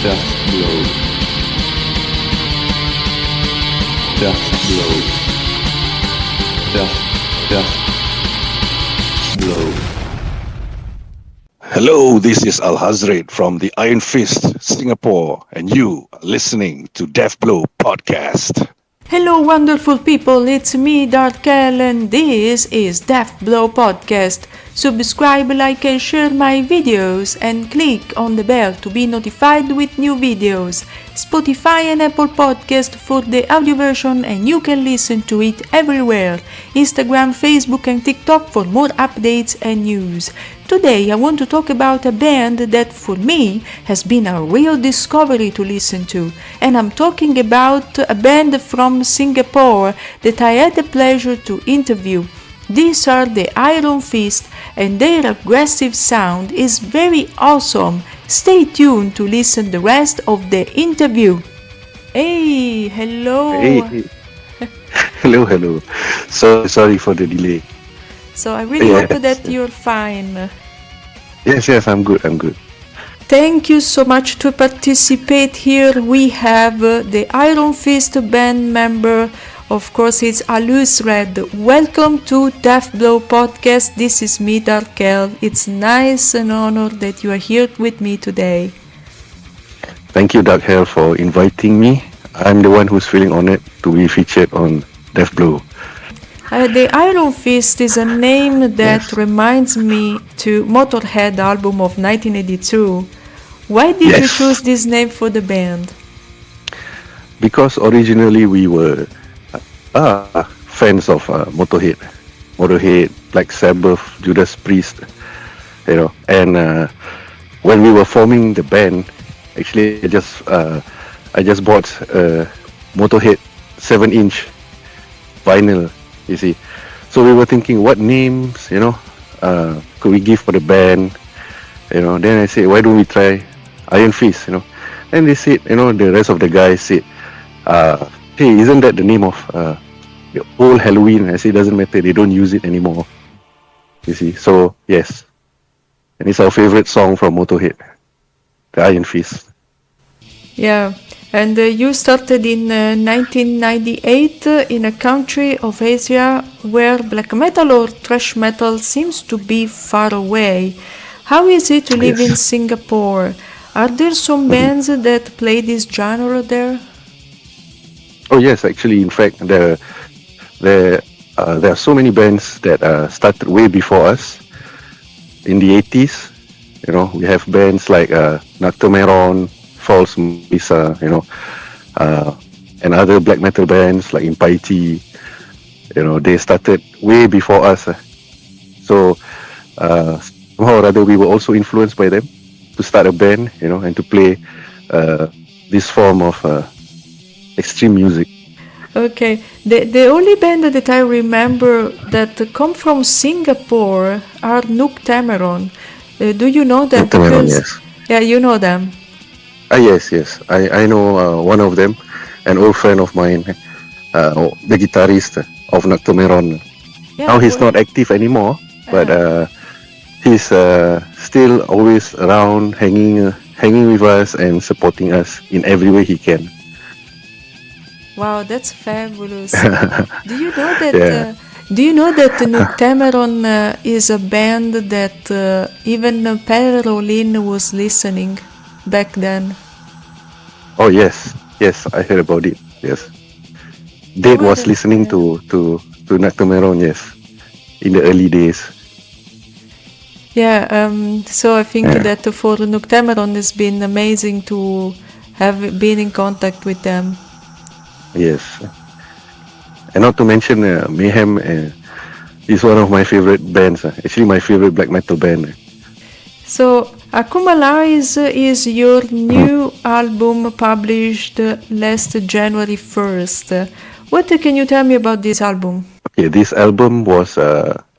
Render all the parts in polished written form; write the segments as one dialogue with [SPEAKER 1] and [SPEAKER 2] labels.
[SPEAKER 1] Death blow. Death blow. Death blow.
[SPEAKER 2] Hello, this is Alhuzzred from the IronFist Singapore, and you are listening to Death Blow Podcast.
[SPEAKER 3] Hello wonderful people, it's me Darkel and this is Death Blow Podcast. Subscribe, like and share my videos and click on the bell to be notified with new videos. Spotify and Apple Podcast for the audio version and you can listen to it everywhere. Instagram, Facebook and TikTok for more updates and news. Today I want to talk about a band that for me has been a real discovery to listen to. And I'm talking about a band from Singapore that I had the pleasure to interview. These are the IronFist and their aggressive sound is very awesome. Stay tuned to listen the rest of the interview. Hey, hello.
[SPEAKER 2] Hey. Hello. Sorry for the delay.
[SPEAKER 3] So I really hope that you're fine.
[SPEAKER 2] Yes, I'm good.
[SPEAKER 3] Thank you so much to participate here. We have the IronFist band member. Of course, it's Alhuzzred. Welcome to Death Blow Podcast. This is me, Darkel. It's nice and honor that you are here with me today.
[SPEAKER 2] Thank you, Darkel, for inviting me. I'm the one who's feeling honored to be featured on Death Blow.
[SPEAKER 3] The IronFist is a name that reminds me to Motorhead album of 1982. Why did you choose this name for the band?
[SPEAKER 2] Because originally we were fans of Motorhead, Black Sabbath, Judas Priest, and when we were forming the band, actually I just bought a Motorhead 7-inch vinyl, you see. So we were thinking what names, could we give for the band, then I said, why don't we try IronFist, and they said, the rest of the guys said, hey, isn't that the name of the old Halloween? I say it doesn't matter, they don't use it anymore. You see, so yes. And it's our favorite song from Motorhead, the IronFist.
[SPEAKER 3] Yeah, and you started in 1998 in a country of Asia where black metal or thrash metal seems to be far away. How is it to live in Singapore? Are there some bands that play this genre there?
[SPEAKER 2] Oh yes, actually, in fact, there are so many bands that started way before us. In the 80s, we have bands like Nuctemeron, False Mesa, and other black metal bands like Impiety. They started way before us. So somehow or other, we were also influenced by them to start a band, and to play this form of extreme music.
[SPEAKER 3] Okay, the only band that I remember that come from Singapore are Nuctemeron. Do you know them?
[SPEAKER 2] Nuctemeron, yes.
[SPEAKER 3] Yeah, you know them.
[SPEAKER 2] Yes. I know one of them, an old friend of mine, the guitarist of Nuctemeron.
[SPEAKER 3] Yeah,
[SPEAKER 2] now he's not active anymore, but he's still always around, hanging with us and supporting us in every way he can.
[SPEAKER 3] Wow, that's fabulous. Do you know that? Do you know that Nuctemeron is a band that even Perolin was listening back then?
[SPEAKER 2] Oh yes, I heard about it. Yes, Dave was listening to Nuctemeron. Yes, in the early days.
[SPEAKER 3] Yeah. So I think that for Nuctemeron it's been amazing to have been in contact with them.
[SPEAKER 2] Yes, and not to mention Mayhem is one of my favorite bands. Actually, my favorite black metal band.
[SPEAKER 3] So, Akumalize is your new album published last January 1st. What can you tell me about this album?
[SPEAKER 2] Okay, this album was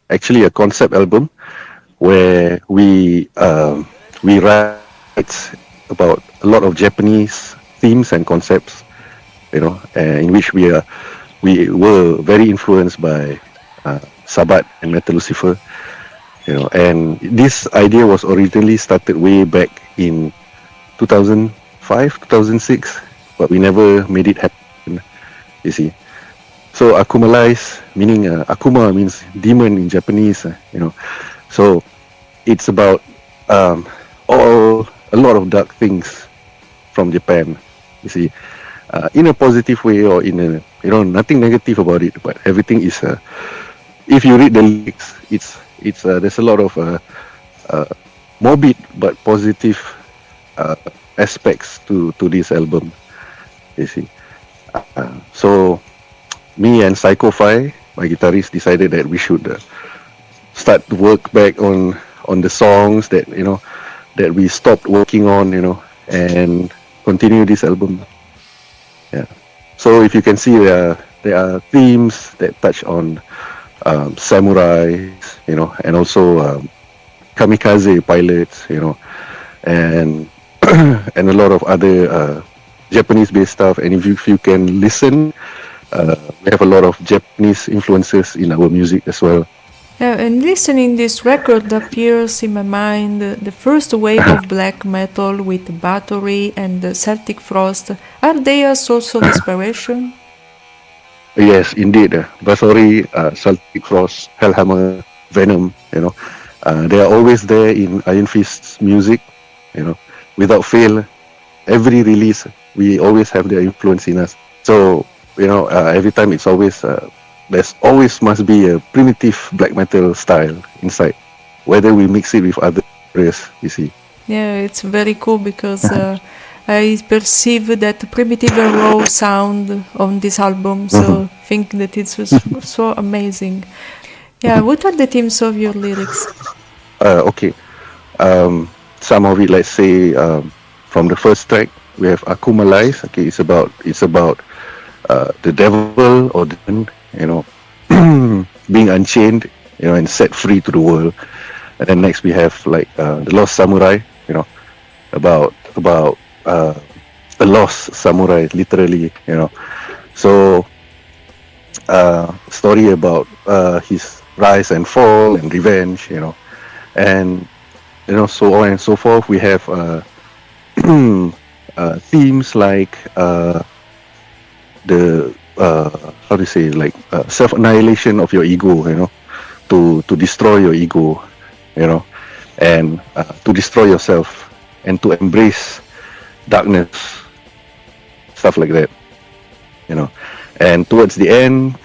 [SPEAKER 2] actually a concept album where we write about a lot of Japanese themes and concepts. In which we were very influenced by Sabbath and Metal Lucifer, and this idea was originally started way back in 2005 2005, 2006, but we never made it happen. You see. So Akumalize, meaning Akuma means demon in Japanese. So it's about a lot of dark things from Japan. You see, in a positive way or in a nothing negative about it, but everything is. If you read the lyrics, it's there's a lot of morbid but positive aspects to this album. You see, so me and Psycho-Fi, my guitarist, decided that we should start to work back on the songs that that we stopped working on, and continue this album. Yeah. So if you can see, there are themes that touch on samurais, and also kamikaze pilots, and and a lot of other Japanese-based stuff. And if you can listen, we have a lot of Japanese influences in our music as well.
[SPEAKER 3] Yeah, and listening this record appears in my mind the first wave of black metal with Bathory and Celtic Frost. Are they a source of inspiration?
[SPEAKER 2] Yes, indeed. Bathory, Celtic Frost, Hellhammer, Venom, they are always there in IronFist's music, without fail. Every release, we always have their influence in us. So, every time it's always, there's always must be a primitive black metal style inside, whether we mix it with other genres, you see.
[SPEAKER 3] Yeah, it's very cool because I perceive that primitive and raw sound on this album, so I think that it's so amazing. Yeah, what are the themes of your lyrics?
[SPEAKER 2] Okay, some of it, let's say, from the first track, we have Akumalize. Okay, it's about the devil or demon, being unchained, and set free to the world. And then next we have like the Lost Samurai, about a lost samurai, literally, So story about his rise and fall and revenge, and so on and so forth. We have themes like the how to say, like self-annihilation of your ego, to destroy your ego, and to destroy yourself and to embrace darkness, stuff like that, and towards the end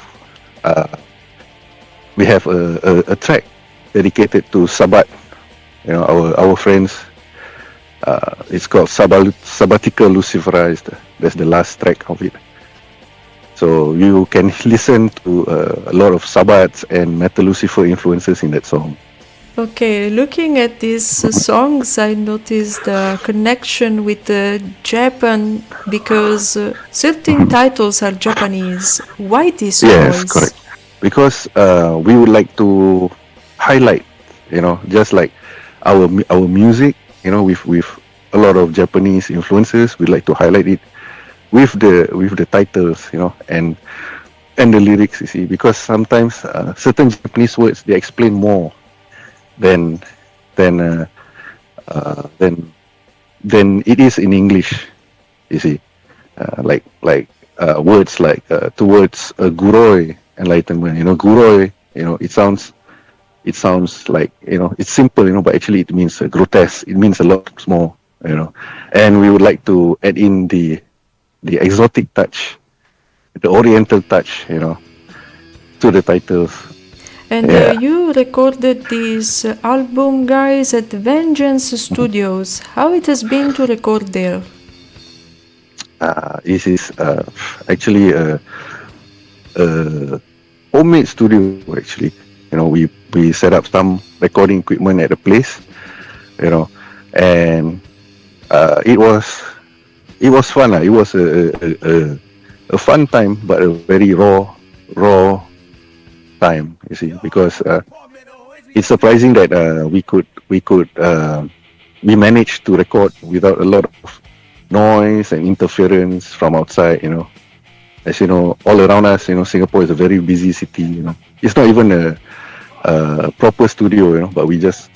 [SPEAKER 2] we have a track dedicated to Sabbat, our friends. It's called Sabbatical Luciferized. That's the last track of it. So you can listen to a lot of Sabbath and Metal Lucifer influences in that song.
[SPEAKER 3] Okay, looking at these songs, I noticed a connection with Japan because certain titles are Japanese. Why this choice?
[SPEAKER 2] Yes, correct. Because we would like to highlight, just like our music, with a lot of Japanese influences. We'd like to highlight it with the titles, and the lyrics, you see, because sometimes certain Japanese words, they explain more than it is in English, you see. Like words like towards Guroi, enlightenment, Guroi, it sounds like, it's simple, but actually it means grotesque. It means a lot more, and we would like to add in the exotic touch, the oriental touch, to the titles.
[SPEAKER 3] And you recorded this album, guys, at Vengeance Studios. How it has been to record there?
[SPEAKER 2] This is actually a homemade studio, actually. We set up some recording equipment at the place, and it was fun. It was a fun time, but a very raw time, you see, because it's surprising that we managed to record without a lot of noise and interference from outside. As you know, all around us, Singapore is a very busy city. It's not even a proper studio, but we just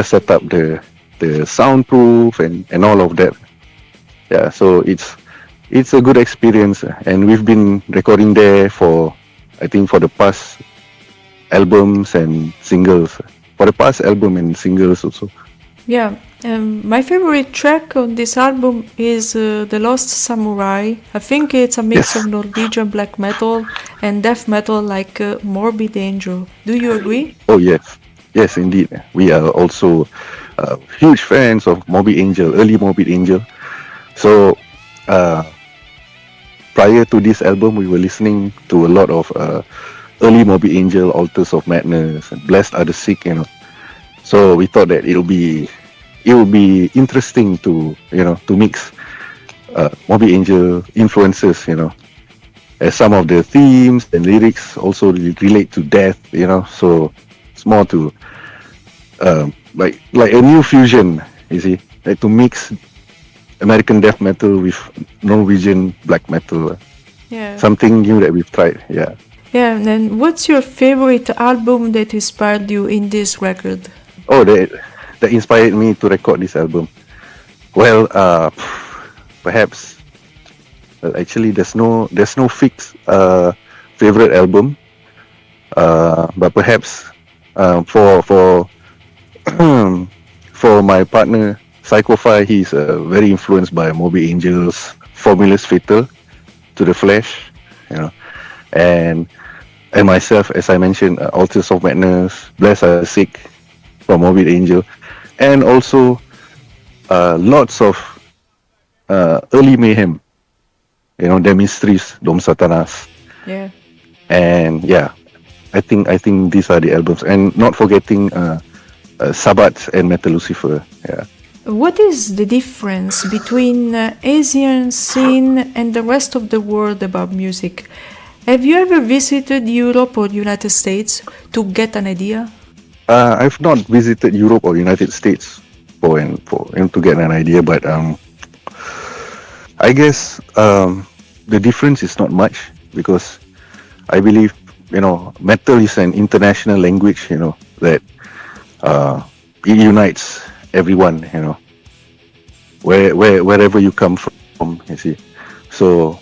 [SPEAKER 2] set up the soundproof and all of that. Yeah, so it's a good experience, and we've been recording there for, I think, for the past albums and singles. For the past album and singles also.
[SPEAKER 3] Yeah, my favorite track on this album is The Lost Samurai. I think it's a mix of
[SPEAKER 2] Yes.
[SPEAKER 3] Norwegian black metal and death metal like Morbid Angel. Do you agree?
[SPEAKER 2] Oh yes, yes indeed. We are also huge fans of Morbid Angel, early Morbid Angel. So uh, prior to this album, we were listening to a lot of early Morbid Angel, Altars of Madness, and Blessed Are the Sick. So we thought that it would be interesting to to mix Morbid Angel influences, as some of the themes and lyrics also relate to death, So it's more to like a new fusion, you see, like to mix American death metal with Norwegian black metal.
[SPEAKER 3] Yeah.
[SPEAKER 2] Something new that we've tried. Yeah.
[SPEAKER 3] Yeah, and then what's your favorite album that inspired you in this record?
[SPEAKER 2] Oh, that inspired me to record this album. Well, perhaps actually there's no fixed favorite album. But perhaps for for my partner Psychophi, he's very influenced by Morbid Angel's Formulas Fatal to the Flesh, and myself, as I mentioned, Altars of Madness, Blessed Are the Sick from Morbid Angel, and also lots of early Mayhem, The Mysteries, Dom Satanas,
[SPEAKER 3] Yeah.
[SPEAKER 2] and yeah, I think these are the albums, and not forgetting Sabbath and Metal Lucifer. Yeah.
[SPEAKER 3] What is the difference between Asian scene and the rest of the world about music? Have you ever visited Europe or United States to get an idea?
[SPEAKER 2] I've not visited Europe or United States for to get an idea, but I guess the difference is not much, because I believe metal is an international language, that it unites everyone, wherever you come from, you see. So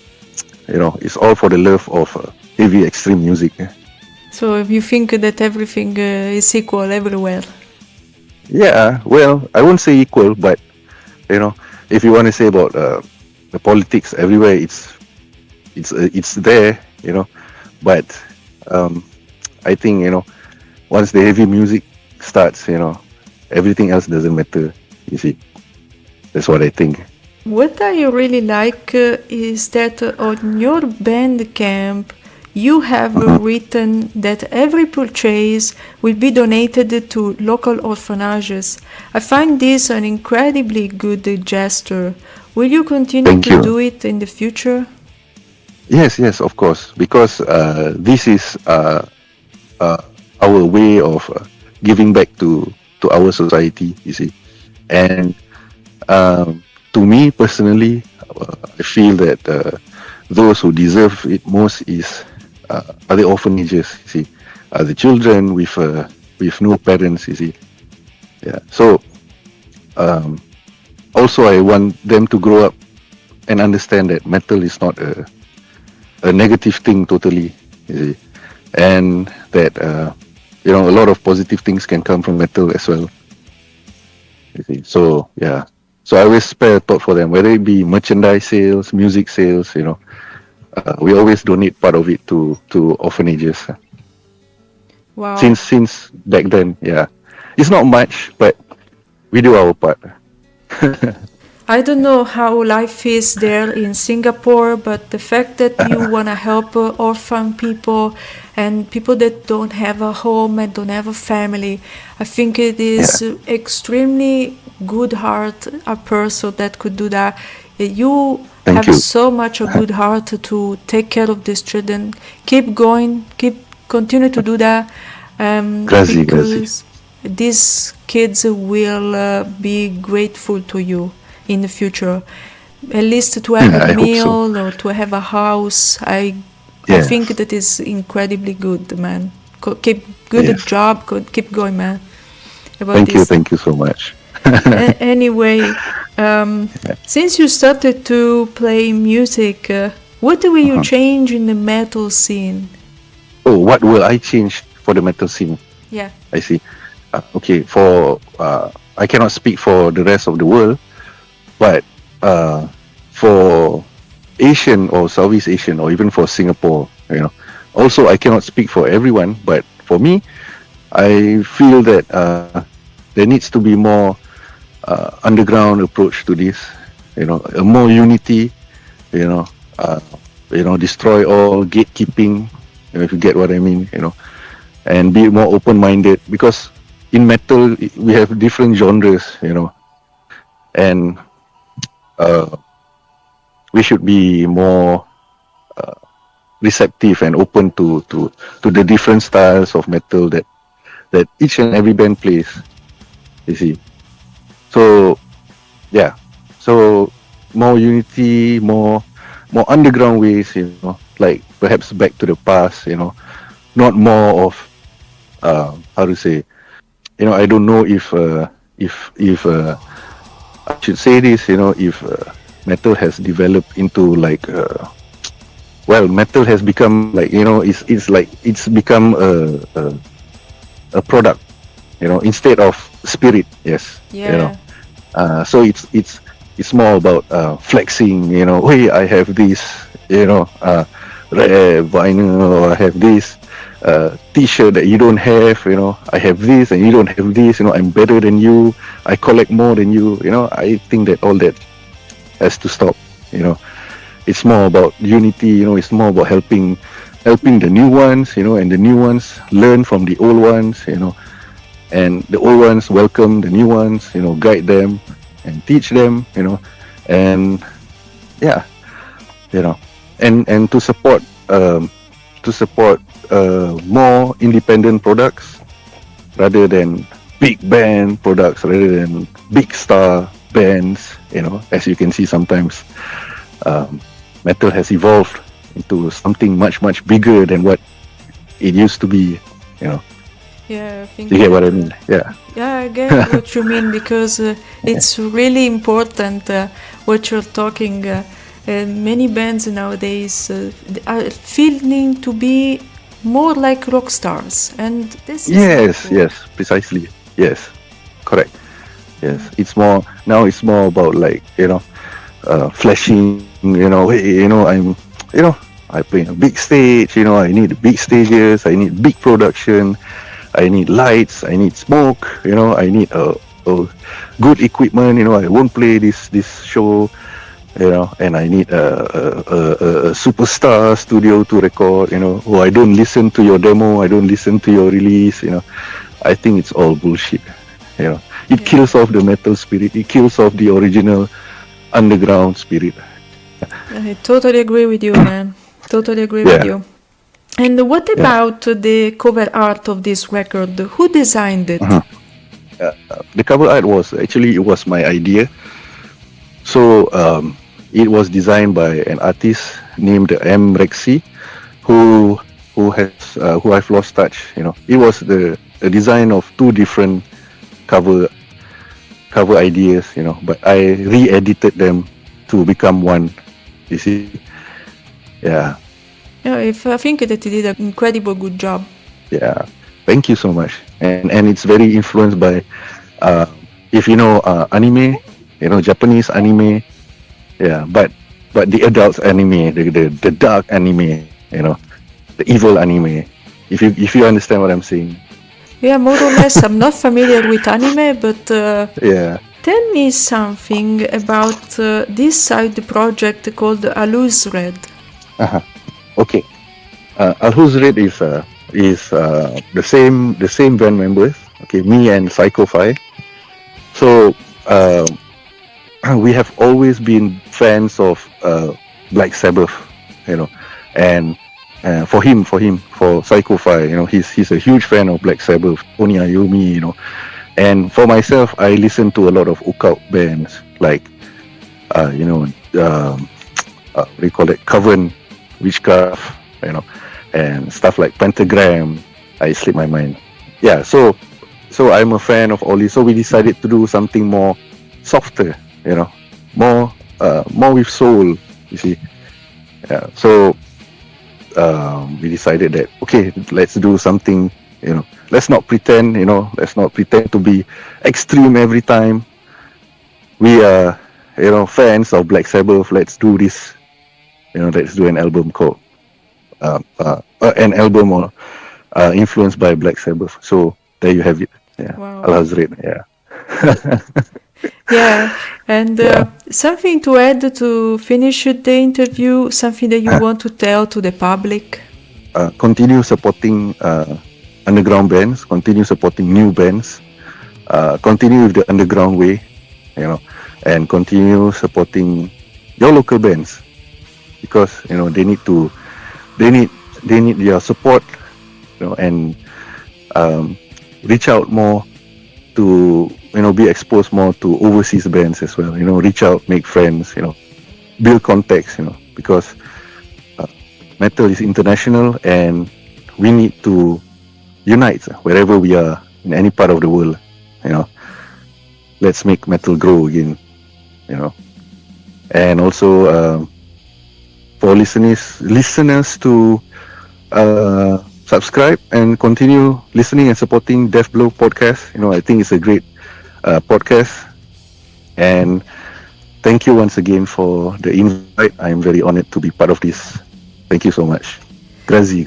[SPEAKER 2] it's all for the love of heavy extreme music.
[SPEAKER 3] So if you think that everything is equal everywhere?
[SPEAKER 2] Yeah, well, I won't say equal, but if you want to say about the politics everywhere, it's there, But I think once the heavy music starts, everything else doesn't matter. You see, that's what I think.
[SPEAKER 3] What I really like is that on your Bandcamp you have written that every purchase will be donated to local orphanages. I find this an incredibly good gesture. Will you continue
[SPEAKER 2] Thank
[SPEAKER 3] to
[SPEAKER 2] you.
[SPEAKER 3] do it in the future?
[SPEAKER 2] Yes, of course, because this is our way of giving back to our society, you see. And to me personally, I feel that those who deserve it most are the orphanages, you see, are the children with no parents, you see. Yeah. So also I want them to grow up and understand that metal is not a negative thing totally, you see, and that a lot of positive things can come from metal as well, you see. So yeah, so I always spare a thought for them, whether it be merchandise sales, music sales, we always donate part of it to orphanages.
[SPEAKER 3] Wow.
[SPEAKER 2] Since back then, yeah, it's not much, but we do our part.
[SPEAKER 3] I don't know how life is there in Singapore, but the fact that you want to help orphan people and people that don't have a home and don't have a family, I think it is extremely good heart, a person that could do that. You
[SPEAKER 2] Thank
[SPEAKER 3] have
[SPEAKER 2] you.
[SPEAKER 3] so much a good heart to take care of these children. Keep going, continue to do that,
[SPEAKER 2] Grazie.
[SPEAKER 3] because these kids will be grateful to you in the future, at least to have
[SPEAKER 2] I
[SPEAKER 3] a
[SPEAKER 2] hope so.
[SPEAKER 3] meal or to have a house. I
[SPEAKER 2] Yes.
[SPEAKER 3] think that is incredibly good, man. Keep good
[SPEAKER 2] Yes.
[SPEAKER 3] job, keep going, man. About
[SPEAKER 2] Thank you
[SPEAKER 3] this.
[SPEAKER 2] so much.
[SPEAKER 3] Anyway, Since you started to play music, what will you change in the metal scene?
[SPEAKER 2] Oh, what will I change for the metal scene?
[SPEAKER 3] Yeah.
[SPEAKER 2] I see. Okay, I cannot speak for the rest of the world, but for Asian or Southeast Asian or even for Singapore, also I cannot speak for everyone, but for me, I feel that there needs to be more underground approach to this, a more unity, destroy all gatekeeping, if you get what I mean, and be more open-minded, because in metal we have different genres, and we should be more receptive and open to the different styles of metal that each and every band plays, you see. So yeah, so more unity, more underground ways, like perhaps back to the past, not more of how to say, I don't know if I should say this, if metal has developed into like metal has become like, it's become a product, instead of spirit. Yes.
[SPEAKER 3] Yeah.
[SPEAKER 2] So it's more about flexing, hey, I have this, rare vinyl, or I have this t-shirt that you don't have, I have this and you don't have this, I'm better than you, I collect more than you, I think that all that has to stop. It's more about unity, it's more about helping the new ones, and the new ones learn from the old ones, and the old ones welcome the new ones, guide them and teach them, and yeah, and to support more independent products rather than big band products, rather than big star bands, as you can see sometimes metal has evolved into something much bigger than what it used to be,
[SPEAKER 3] Yeah, I think
[SPEAKER 2] you get what I mean? Yeah,
[SPEAKER 3] I get what you mean, because it's really important what you're talking. Many bands nowadays are feeling to be more like rock stars, and this is
[SPEAKER 2] yes, precisely, yes, correct, yes. It's more about like, flashing, I play in a big stage, I need big stages, I need big production, I need lights, I need smoke, I need a good equipment, I won't play this show, and I need a superstar studio to record, I don't listen to your demo, I don't listen to your release, I think it's all bullshit, it kills off the metal spirit, it kills off the original underground spirit.
[SPEAKER 3] I totally agree with you, man. Totally agree with you. And what about the cover art of this record? Who designed it?
[SPEAKER 2] The cover art was my idea. So it was designed by an artist named M. Rexy, who I've lost touch. It was the design of two different cover ideas. But I re-edited them to become one. You see? Yeah.
[SPEAKER 3] Yeah, I think that you did an incredible good job.
[SPEAKER 2] Yeah, thank you so much. And it's very influenced by, if you know anime, Japanese anime. Yeah, but the adult anime, the dark anime, the evil anime. If you understand what I'm saying.
[SPEAKER 3] Yeah, more or less. I'm not familiar with anime, but tell me something about this side project called Alhuzzred.
[SPEAKER 2] Okay, Alhuzzred is the same band members. Okay, me and Psycho-Fi. So we have always been fans of Black Sabbath, and for Psycho-Fi, he's a huge fan of Black Sabbath, Tony Iommi, and for myself, I listen to a lot of occult bands like, what do you call it, Coven, Witchcraft, and stuff like Pentagram. I slip my mind. Yeah, so I'm a fan of all this. So we decided to do something more softer, you know, more with soul, you see. Yeah. So we decided that, okay, let's do something, you know, let's not pretend to be extreme every time. We are, you know, fans of Black Sabbath. Let's do this, you know, let's do an album called influenced by Black Sabbath. So there you have it. Yeah.
[SPEAKER 3] Wow.
[SPEAKER 2] Alhuzzred. Yeah.
[SPEAKER 3] Yeah, and something to add to finish the interview, something that you want to tell to the public?
[SPEAKER 2] Continue supporting underground bands, continue supporting new bands, continue with the underground way, you know, and continue supporting your local bands, because, you know, they need your support, you know, and reach out more to, you know, be exposed more to overseas bands as well, you know, reach out, make friends, you know, build contacts, you know, because metal is international and we need to unite wherever we are in any part of the world, you know. Let's make metal grow again, you know. And also for listeners to subscribe and continue listening and supporting Death Blow podcast. You know, I think it's a great podcast. And thank you once again for the invite. I'm very honored to be part of this. Thank you so much. Grazie.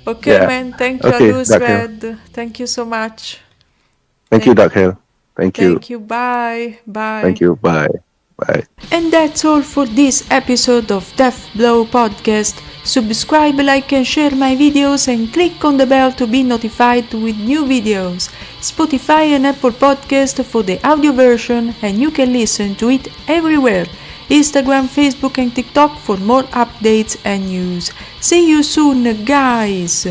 [SPEAKER 3] Okay, yeah. Man. Thank you, Alhuzzred. Thank you so much.
[SPEAKER 2] Thank you, Dark Hell. Thank you.
[SPEAKER 3] Thank you. Bye.
[SPEAKER 2] Thank you. Bye.
[SPEAKER 3] And that's all for this episode of Death Blow Podcast. Subscribe, like and share my videos and click on the bell to be notified with new videos. Spotify and Apple Podcast for the audio version, and you can listen to it everywhere. Instagram, Facebook and TikTok for more updates and news. See you soon, guys!